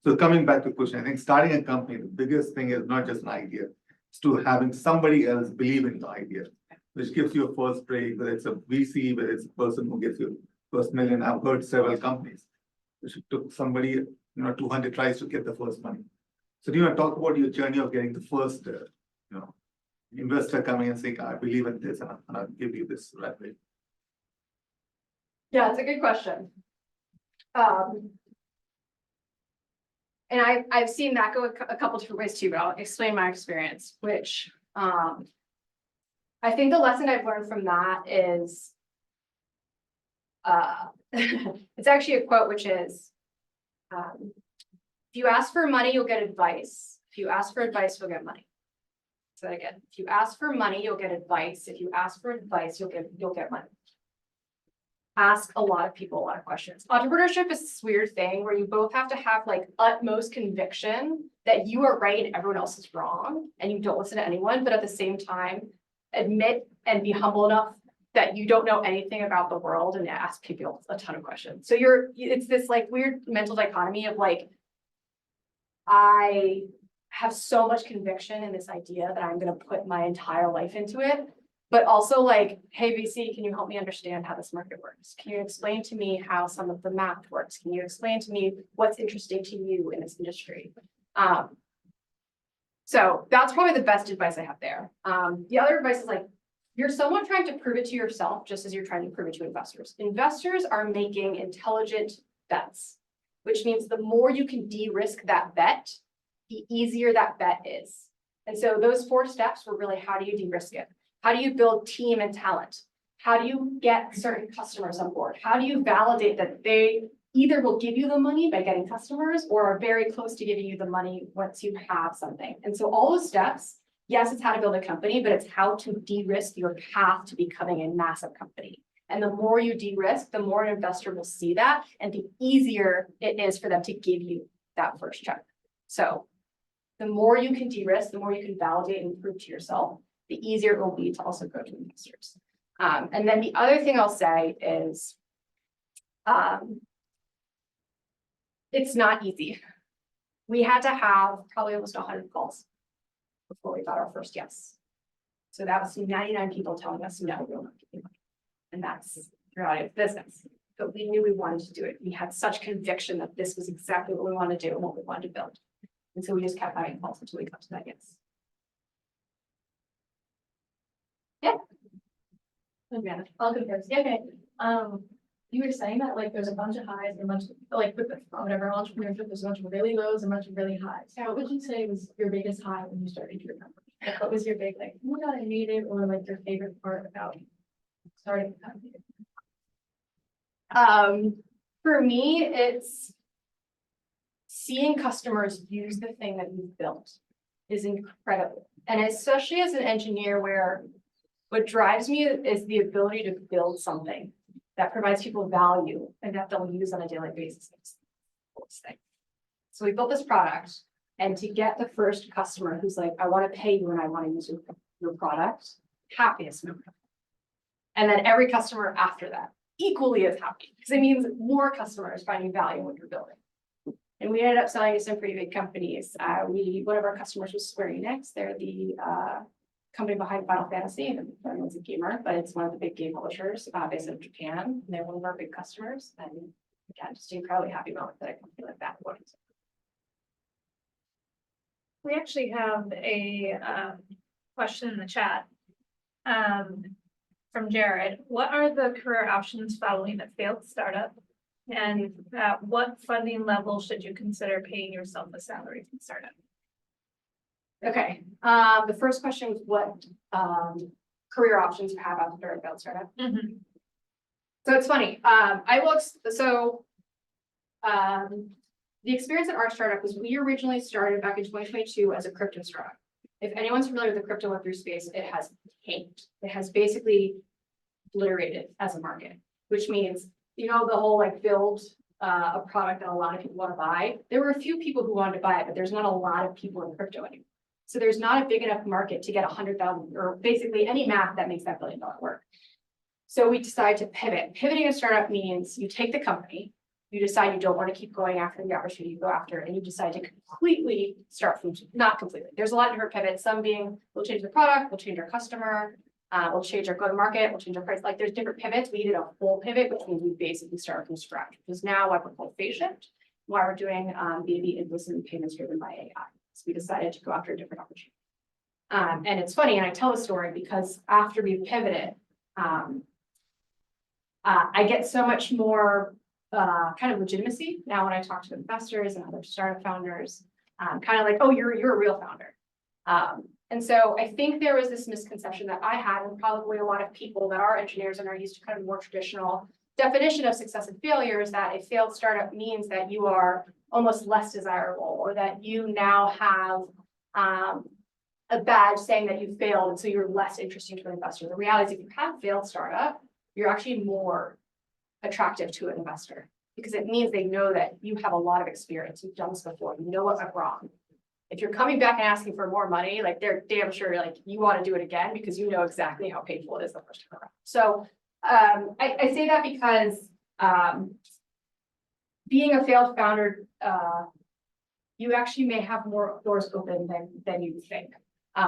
So coming back to the question, I think starting a company, the biggest thing is not just an idea, it's to having somebody else believe in the idea, which gives you a first break, whether it's a VC, whether it's a person who gives you first million. I've heard several companies, which took somebody, 200 tries to get the first money. So do you want to talk about your journey of getting the first, investor coming and saying, I believe in this and I'm gonna give you this runway? Yeah, it's a good question. And I've seen that go a couple different ways too, but I'll explain my experience, which, I think the lesson I've learned from that is, it's actually a quote, which is, if you ask for money, you'll get advice. If you ask for advice, you'll get money. So again, if you ask for money, you'll get advice. If you ask for advice, you'll get money. Ask a lot of people a lot of questions. Entrepreneurship is this weird thing where you both have to have like utmost conviction that you are right and everyone else is wrong, and you don't listen to anyone, but at the same time, admit and be humble enough that you don't know anything about the world and ask people a ton of questions. So it's this like weird mental dichotomy of like, I have so much conviction in this idea that I'm going to put my entire life into it. But also like, hey, VC, can you help me understand how this market works? Can you explain to me how some of the math works? Can you explain to me what's interesting to you in this industry? So that's probably the best advice I have there. The other advice is like, you're someone trying to prove it to yourself, just as you're trying to prove it to investors. Investors are making intelligent bets, which means the more you can de-risk that bet, the easier that bet is. And so those 4 steps were really, how do you de-risk it? How do you build team and talent? How do you get certain customers on board? How do you validate that they either will give you the money by getting customers or are very close to giving you the money once you have something? And so all those steps, yes, it's how to build a company, but it's how to de-risk your path to becoming a massive company. And the more you de-risk, the more an investor will see that and the easier it is for them to give you that first check. So the more you can de-risk, the more you can validate and prove to yourself, the easier it will be to also go to investors. And then the other thing I'll say is, it's not easy. We had to have probably almost 100 calls before we got our first yes. So that was 99 people telling us, no, we're not giving money. And that's the reality of business. But we knew we wanted to do it. We had such conviction that this was exactly what we wanted to do and what we wanted to build. And so we just kept having calls until we got to that yes. Okay, I'll go first. Yeah, okay. You were saying that like there's a bunch of highs and a bunch of like with whatever entrepreneurship, there's a bunch of really lows and a bunch of really highs. What would you say was your biggest high when you started your company? Like, what was your big like, oh my god, I made it, or like your favorite part about starting a company? For me, it's seeing customers use the thing that you've built is incredible. And especially as an engineer, where what drives me is the ability to build something that provides people value and that they'll use on a daily basis. So we built this product, and to get the first customer who's like, I want to pay you and I want to use your product, happiest moment. And then every customer after that, equally as happy, because it means more customers finding value in what you're building. And we ended up selling to some pretty big companies. One of our customers was Square Enix. They're the company behind Final Fantasy, and everyone's a gamer, but it's one of the big game publishers based in Japan. And they're one of our big customers. And again, just incredibly happy moment that a company like that would. We actually have a question in the chat from Jared. What are the career options following a failed startup? And at what funding level should you consider paying yourself a salary from startup? Okay, the first question was what career options you have after a failed startup. Mm-hmm. So it's funny. The experience at our startup was we originally started back in 2022 as a crypto startup. If anyone's familiar with the crypto Web3 space, it has tanked. It has basically obliterated as a market, which means, you know, the whole like build a product that a lot of people want to buy. There were a few people who wanted to buy it, but there's not a lot of people in crypto anymore. So there's not a big enough market to get 100,000 or basically any math that makes that $1 billion work. So we decided to pivot. Pivoting a startup means you take the company, you decide you don't want to keep going after the opportunity you go after, and you decide to completely start from, not completely. There's a lot of different pivots, some being we'll change the product, we'll change our customer, we'll change our go-to-market, we'll change our price. Like there's different pivots. We did a full pivot, which means we basically start from scratch, which is now what we're called phase shift, why we're doing B2B invoicing and payments driven by AI. So we decided to go after a different opportunity. And it's funny, and I tell the story because after we pivoted, I get so much more kind of legitimacy now when I talk to investors and other startup founders, kind of like, oh, you're a real founder. And so I think there was this misconception that I had, and probably a lot of people that are engineers and are used to kind of more traditional definition of success and failure, is that a failed startup means that you are almost less desirable, or that you now have a badge saying that you failed, and so you're less interesting to an investor. The reality is, if you have a failed startup, you're actually more attractive to an investor, because it means they know that you have a lot of experience. You've done this before. You know what went wrong. If you're coming back and asking for more money, like they're damn sure like you want to do it again because you know exactly how painful it is the first time around. So I say that because being a failed founder, you actually may have more doors open than you think.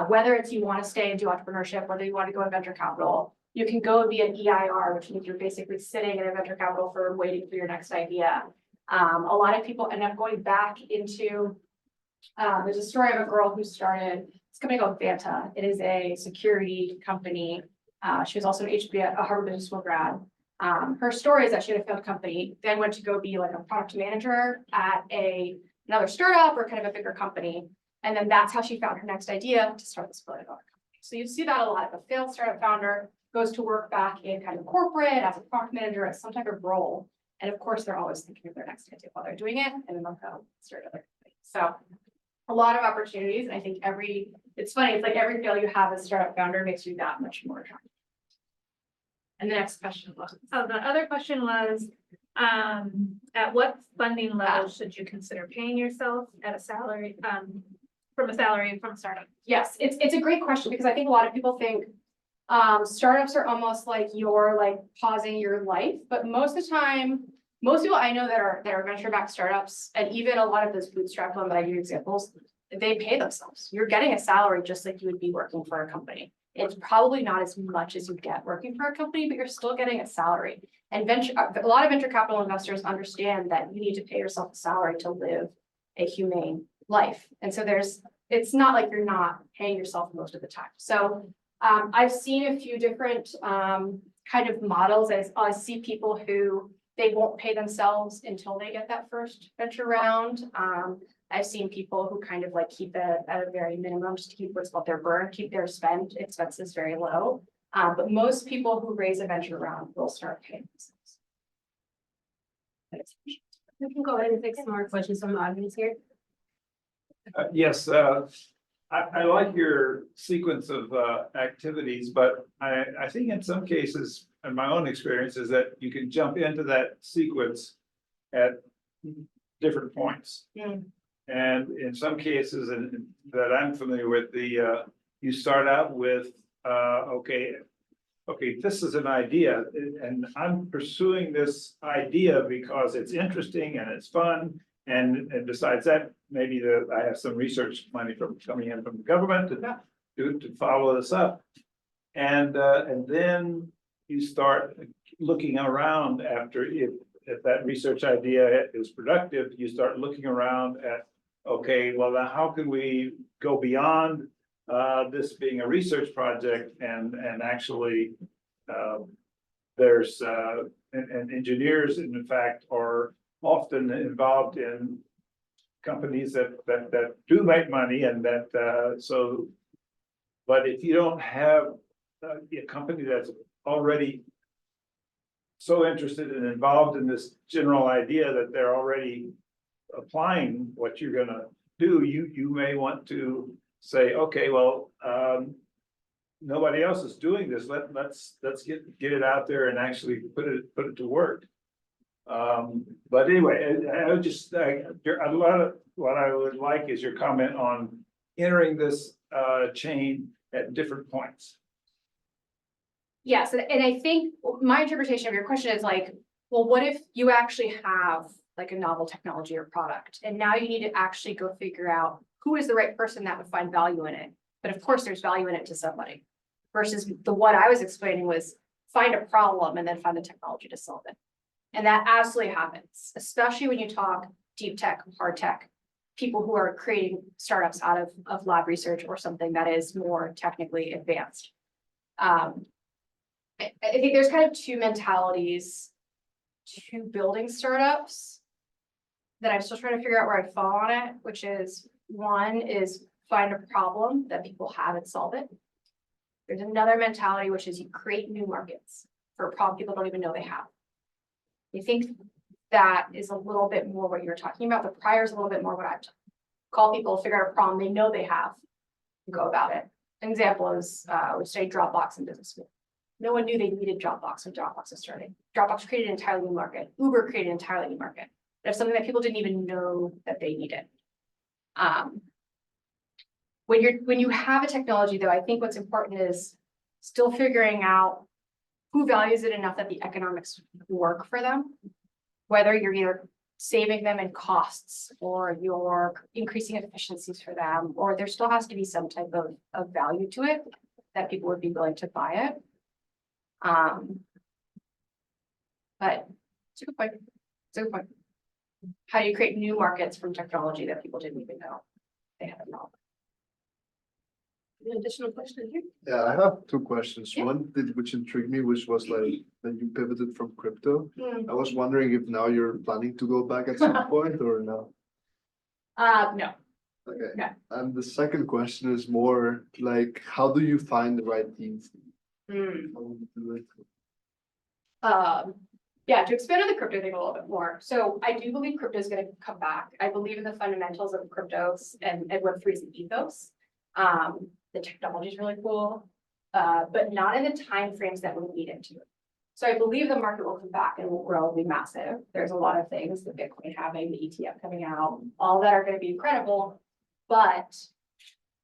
Whether it's you want to stay and do entrepreneurship, whether you want to go in venture capital, you can go and be an EIR, which means you're basically sitting in a venture capital firm waiting for your next idea. A lot of people end up going back into, there's a story of a girl who started this company called Vanta. It is a security company. She was also an HBS, a Harvard Business School grad. Her story is that she had a failed company, then went to go be like a product manager at another startup or kind of a bigger company. And then that's how she found her next idea to start this $1 billion company. So you see that a lot. If a failed startup founder goes to work back in kind of corporate as a product manager at some type of role. And of course, they're always thinking of their next idea while they're doing it, and then they'll go start another company. So a lot of opportunities. And I think it's funny, it's like every fail you have as a startup founder makes you that much more attractive. And the next question was. Oh, the other question was, at what funding level should you consider paying yourself at a salary, from a startup? Yes, it's a great question, because I think a lot of people think startups are almost like you're like pausing your life, but most of the time, most people I know that are venture-backed startups, and even a lot of those bootstrap ones that I give examples, they pay themselves. You're getting a salary just like you would be working for a company. It's probably not as much as you get working for a company, but you're still getting a salary. And a lot of venture capital investors understand that you need to pay yourself a salary to live a humane life. And so it's not like you're not paying yourself most of the time. So I've seen a few different kind of models. I see people who they won't pay themselves until they get that first venture round. I've seen people who kind of like keep it at a very minimum, just to keep what's called their burn, keep their spend expenses very low. But most people who raise a venture round will start paying themselves. We can go ahead and take some more questions from the audience here. Yes, I like your sequence of activities, but I think in some cases, in my own experience, is that you can jump into that sequence at different points. Mm. And in some cases, and that I'm familiar with, you start out with okay, this is an idea, and I'm pursuing this idea because it's interesting and it's fun. And besides that, maybe I have some research money coming in from the government to follow this up. And then you start looking around after, if that research idea is productive, you start looking around at, okay, well, now how can we go beyond this being a research project and actually there's and engineers in fact are often involved in companies that do make money, and that so, but if you don't have a company that's already so interested and involved in this general idea that they're already applying what you're gonna do, you may want to say, okay, well, nobody else is doing this. Let's get it out there and actually put it to work. But anyway, I would just a lot of what I would like is your comment on entering this chain at different points. Yes, and I think my interpretation of your question is like, well, what if you actually have like a novel technology or product, and now you need to actually go figure out who is the right person that would find value in it. But of course, there's value in it to somebody. Versus what I was explaining was find a problem and then find the technology to solve it. And that absolutely happens, especially when you talk deep tech, hard tech. people who are creating startups out of lab research or something that is more technically advanced. I think there's kind of two mentalities to building startups that I'm still trying to figure out where I fall on it, which is one is find a problem that people have and solve it. There's another mentality, which is you create new markets for a problem people don't even know they have. I think that is a little bit more what you're talking about. The prior is a little bit more what I've done. Call people, figure out a problem they know they have, and go about it. An example is, we studied Dropbox in business school. No one knew they needed Dropbox when Dropbox was starting. Dropbox created an entirely new market. Uber created an entirely new market. That's something that people didn't even know that they needed. When you have a technology, though, I think what's important is still figuring out who values it enough that the economics work for them. Whether you're either saving them in costs or you're increasing efficiencies for them, or there still has to be some type of value to it that people would be willing to buy it. But it's a good point. It's a good point. How do you create new markets from technology that people didn't even know they had a problem? An additional question here? Yeah, I have two questions. Yeah. One which intrigued me, which was like that you pivoted from crypto. Hmm. I was wondering if now you're planning to go back at some point or no? No. Okay. Yeah. And the second question is more like, how do you find the right teams? Hmm. How do you do it? Yeah, to expand on the crypto thing a little bit more. So I do believe crypto is going to come back. I believe in the fundamentals of cryptos and Web3's ethos. The technology is really cool, but not in the timeframes that we need it to. So I believe the market will come back and will grow, will be massive. There's a lot of things, the Bitcoin having, the ETF coming out, all that are going to be incredible. But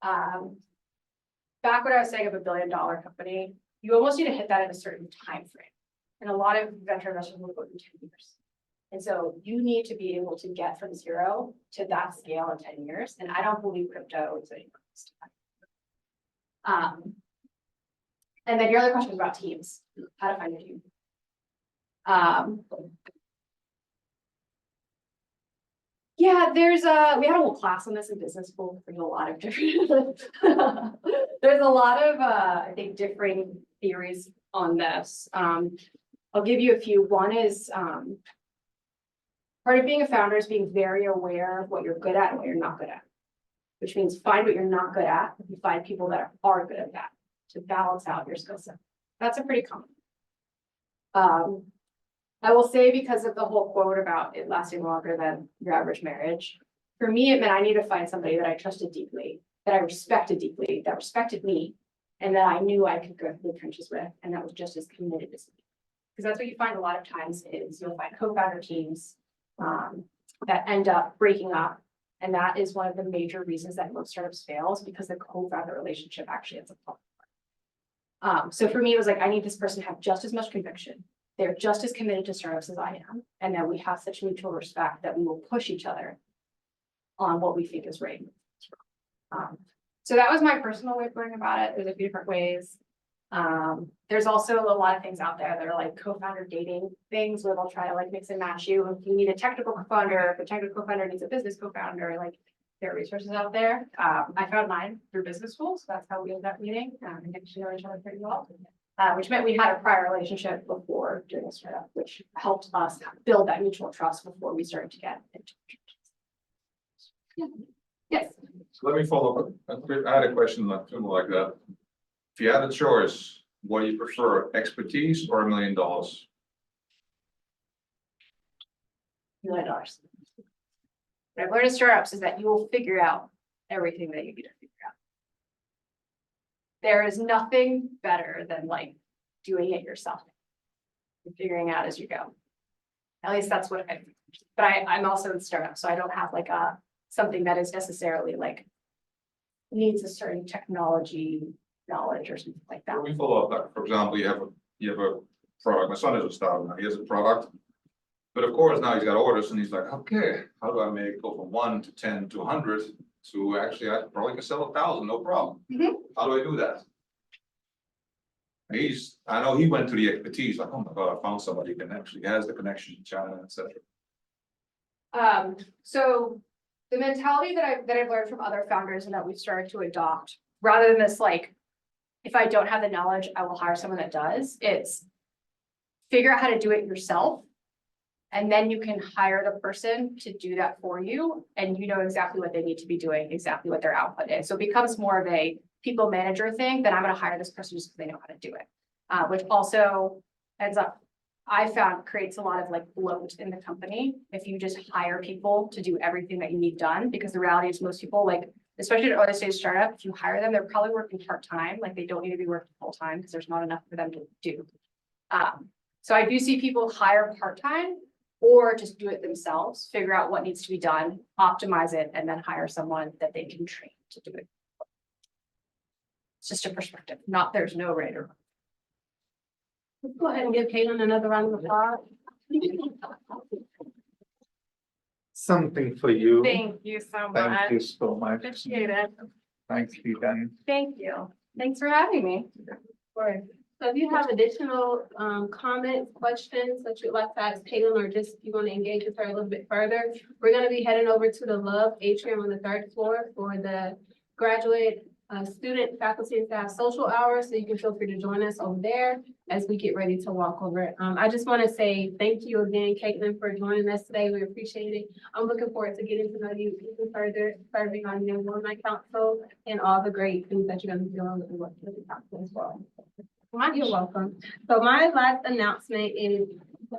back when I was saying of $1 billion company, you almost need to hit that in a certain time frame. And a lot of venture investors will go in 10 years. And so you need to be able to get from 0 to that scale in 10 years. And I don't believe crypto is anywhere close to that. And then your other question was about teams, how to find a team. Yeah, we had a whole class on this in business school. There's a lot of different, there's a lot of, I think, differing theories on this. I'll give you a few. One is, part of being a founder is being very aware of what you're good at and what you're not good at. Which means find what you're not good at, and find people that are good at that to balance out your skill set. That's a pretty common. I will say, because of the whole quote about it lasting longer than your average marriage, for me, it meant I need to find somebody that I trusted deeply, that I respected deeply, that respected me, and that I knew I could go through the trenches with, and that was just as committed as me. Because that's what you find a lot of times is you'll find co-founder teams that end up breaking up. And that is one of the major reasons that most startups fails, because the co-founder relationship actually ends up falling apart. So for me, it was like, I need this person to have just as much conviction. They're just as committed to startups as I am. And that we have such mutual respect that we will push each other on what we think is right. So that was my personal way of going about it. There's a few different ways. There's also a lot of things out there that are like co-founder dating things where they'll try to like mix and match you. If you need a technical co-founder, if a technical co-founder needs a business co-founder, like there are resources out there. I found mine through business school, so that's how we ended up meeting and getting to know each other pretty well. Which meant we had a prior relationship before doing a startup, which helped us build that mutual trust before we started to get into it. Yes. So let me follow up. I had a question like that. If you had a choice, what do you prefer, expertise or $1 million? $1 million. What I've learned in startups is that you will figure out everything that you need to figure out. There is nothing better than like doing it yourself and figuring out as you go. At least that's what I'm also in startup, so I don't have like something that is necessarily like needs a certain technology knowledge or something like that. We follow up, like, for example, you have a product. My son is a startup now. He has a product. But of course, now he's got orders and he's like, okay, how do I go from 1 to 10 to 100 to actually I probably can sell 1,000, no problem. How do I do that? I know he went to the expertise, like, oh my God, I found somebody who can actually has the connection to China, etc. So the mentality that I've learned from other founders and that we've started to adopt, rather than this like, if I don't have the knowledge, I will hire someone that does, it's figure out how to do it yourself. And then you can hire the person to do that for you, and you know exactly what they need to be doing, exactly what their output is. So it becomes more of a people manager thing than I'm gonna hire this person just because they know how to do it. Which also ends up, I found creates a lot of like bloat in the company if you just hire people to do everything that you need done, because the reality is most people, like, especially at early stage startup, if you hire them, they're probably working part-time, like they don't need to be working full-time because there's not enough for them to do. So I do see people hire part-time or just do it themselves, figure out what needs to be done, optimize it, and then hire someone that they can train to do it. It's just a perspective, not there's no right or wrong. Let's go ahead and give Caitlin another round of applause. Something for you. Thank you so Thank much. you so much. Appreciate it. Nicely done. Thank you. Thanks for having me. Sure. So if you have additional comments, questions that you'd like to ask Caitlin, or just if you want to engage with her a little bit further, we're going to be heading over to the Love Atrium on the 3rd floor for the graduate student, faculty, and staff social hour. So you can feel free to join us over there as we get ready to walk over. I just want to say thank you again, Caitlin, for joining us today. We appreciate it. I'm looking forward to getting to know you even further, serving on your alumni council and all the great things that you're going to be doing with the council as well. You're welcome. So my last announcement is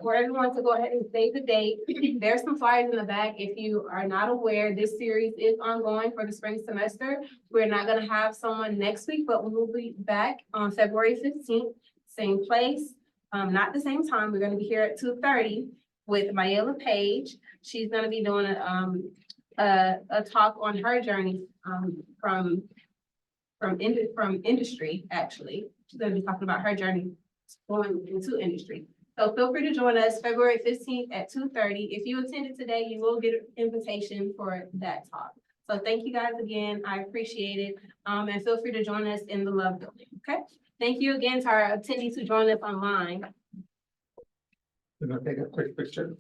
for everyone to go ahead and save the date. There's some flyers in the back. If you are not aware, this series is ongoing for the spring semester. We're not gonna have someone next week, but we will be back on February 15th, same place, not the same time. We're gonna be here at 2:30 with Mayela Page. She's gonna be doing a talk on her journey from industry, actually. She's gonna be talking about her journey going into industry. So feel free to join us February 15th at 2:30. If you attended today, you will get an invitation for that talk. So thank you guys again. I appreciate it. And feel free to join us in the Love Building, okay? Thank you again to our attendees who joined us online. You know, take a quick picture.